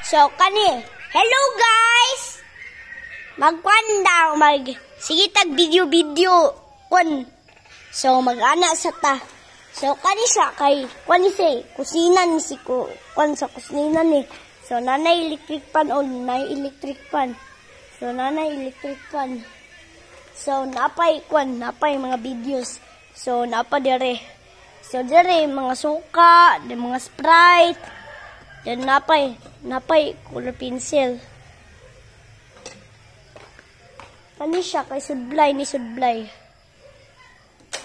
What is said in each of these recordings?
So, kani, hello guys! Magkwandang, sige tag video-video. So, mag-ana sa ta. So, kani siya kay, kusinan si sa kusina ni. So, nanay electric pan o nanay electric pan. So, nanay electric pan. So, napay mga videos. So, napa dire. So, dire, mga suka, mga Sprite. Then, napay color pencil. Kani siya kay sudblay ni sudblay.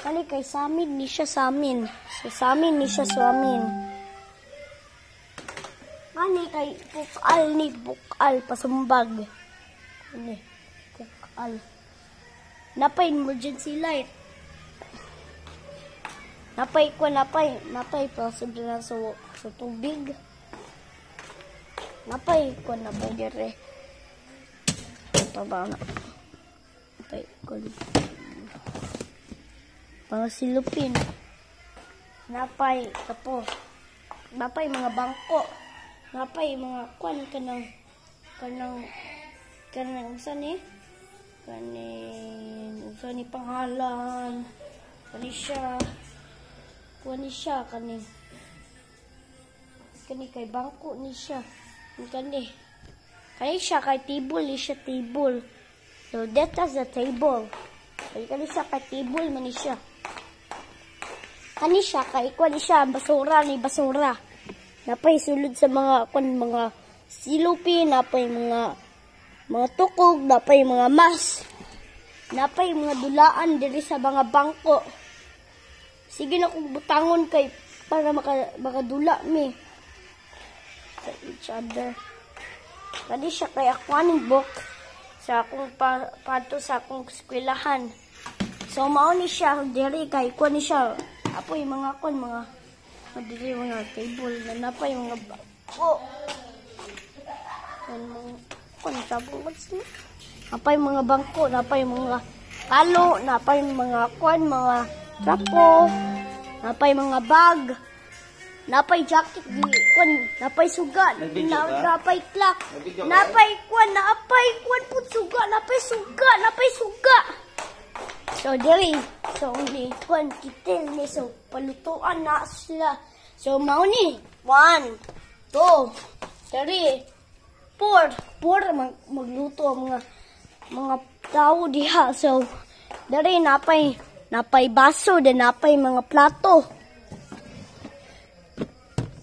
Kani kay samin ni siya samin. So, samin ni siya samin. Kani kay bukal ni bukal pasumbag. Kani, bukal. Napay emergency light. Napay pa sa tubig. Napay ko na ba dire. Ito ba na? Napay ko. Pangasilupin. Napay tapos. Napay mga bangko. Napay mga kanang usan ni? Usan ni pangalan. Kani siya kay bangko ni siya. Kani siya kay table ni siya table. So that is the table. Kani siya kay table man ni siya. Kani siya kay basura ni basura. Napay sulod sa mga mga silupin, napay mga tukog, napay mga mas. Napay mga dulaan diri sa mga bangko. Sige na kung butangon kay para makadula mi sa each other. Kani siya kay aquatic book sa akong pato sa akong eskwelahan. So mao ni siya diri kay kuan ni siya. Apoy mga diri mga table na napay mga bangko. Napay mga bangko, napay mga kalo, napay mga mga trapo, napay mga bag, napay jacket, napay suga, napay clock, napay put suga, napay suga. So diri, so ni kitil ni so palutuan na sila. So mao ni 1, 2, 3, 4 magluto mga tao diha. So diri napay baso din napay mga plato.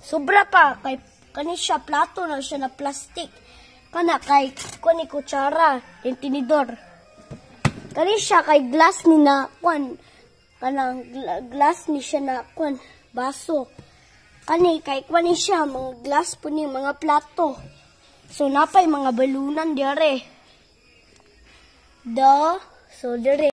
Sobra pa kay kani siya plato na siya na plastic. Kana kay kani kutsara, tinidor. Kani siya kay glass ni na kanang glass ni siya na baso. Kani kay siya mga glass po ni mga plato. So napay mga balunan dire. So dire